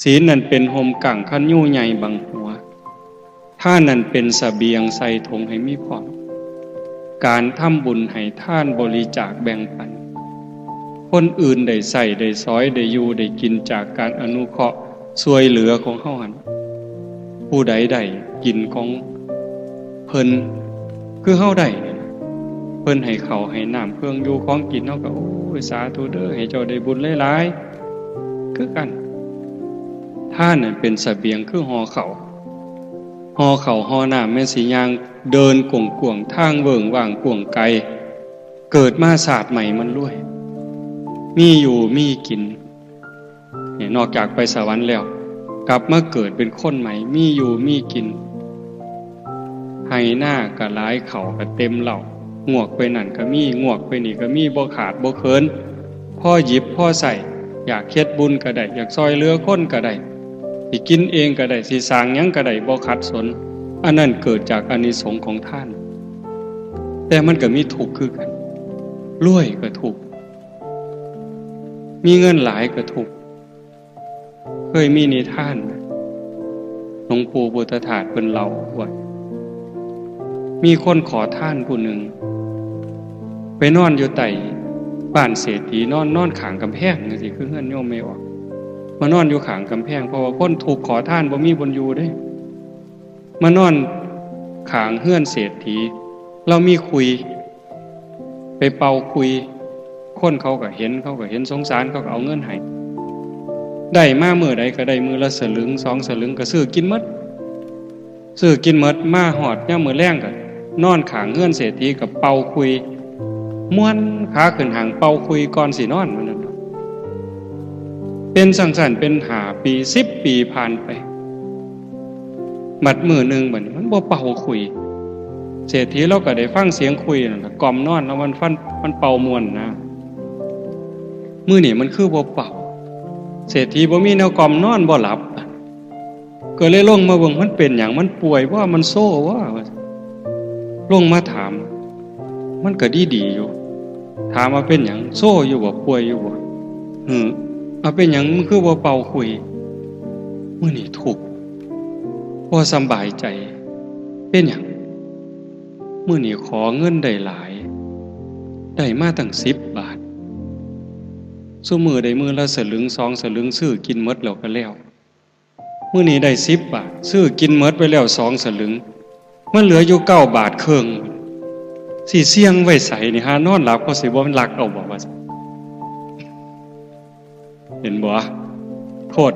ศีลนั่นเป็นห่มกั่งคันยู่ใหญ่บังหัวท่านนั่นเป็นเสบียงใส่ถุงให้มีพร้อมการทำบุญให้ท่านบริจาคแบ่งปันคนอื่นได้ใส่ได้ซอยได้อยู่ได้กินจากการอนุเคราะห์ช่วยเหลือของเฮาหั่นผู้ใดได้กินของเพิ่นคือเฮาได้เพิ่นให้ข้าวให้น้ำเครื่องอยู่ของกินเฮาก็โอ้ยสาธุเด้อให้เจ้าได้บุญหลายๆคือกันท่านนั่นเป็นเสบียงคือห่อข้าวห่อน้ำแม่นสิย่างเดินกวงๆทางเวิ้งว่างกวงไกลเกิดมาศาสตร์ใหม่มันรวยมีอยู่มีกินเนี่ยนอกจากไปสวรรค์แล้วกลับมาเกิดเป็นคนใหม่มีอยู่มีกินให้หน้าก็หลายเขาก็เต็มเหล่างวกไปนั่นก็มีงวกไปนี่ก็มีบ่ขาดบ่เคินพ่อหยิบพ่อใส่อยากเฮ็ดบุญก็ได้อยากซอยเหลือคนก็ได้สิกินเองก็ได้สิสร้างหยังก็ได้บ่ขัดสนอันนั้นเกิดจากอานิสงส์ของท่านแต่มันก็มีทุกข์คือกันรวยก็ทุกข์มีเงินหลายก็ทุกข์เคยมีนิทานหลวงปู่พุทธทาสเพิ่นเล่าว่ามีคนขอทานผู้หนึ่งไปนอนอยู่ใต้บ้านเศรษฐีนอนข้างกำแพงจังซี่คือเฮือนโยมไม่ออกมานอนอยู่ข้างกำแพงเพราะว่าคนถูกขอทานบ่มีบนอยู่เด้มานอนข้างเฮือนเศรษฐีเรามีคุยไปเป่าคุยคนเขาก็เห็นสงสารเขาก็เอาเงินให้ได้มามื้อใดก็ได้มื้อละสลึง2สลึงก็ซื้อกินหมดมาฮอดยามมื้อแลงก็นอนข้างเฮือนเศรษฐีก็เป่าคุยม่วนขาขึ้นหางเป่าคุยก่อนสินอนมันนั่นเป็นสังสรรค์เป็น5 ปี10 ปีผ่านไปมัดมื้อนึงบัดนี้มันบ่เป่าคุยเศรษฐีเราก็ได้ฟังเสียงคุยนั่นล่ะกล่อมนอนแล้วมันเป่าม่วนนะมื้อนี้มันคือบ่เป่าเศรษฐีบ่มีแนวกล่อมนอนบ่หลับก็เลยลงมาเบิ่งมันเป็นหยังมันป่วยว่ามันโซ่ว่าลงมาถามมันก็ดีอยู่ถามว่าเป็นหยังโซ่อยู่บ่ป่วยอยู่บ่เอาเป็นหยังมันคือบ่เป่าคุยมื้อนี้ทุกข์บ่สำบายใจเป็นหยังมื้อนี้ขอเงินได้หลายได้มาตั้ง10 บาทซุมื้อได้มื้อละสลึง2สลึงซื้อกินหมดแล้วก็แล้วมื้อนี้ได้10 บาทซื้อกินหมดไปแล้ว2สลึงมันเหลืออยู่9 บาทครึ่งสิเสี่ยงไว้ใส่นี่หานอนหลับก็สิบ่มันลักเอาบ่ว่าเห็นบ่โทษ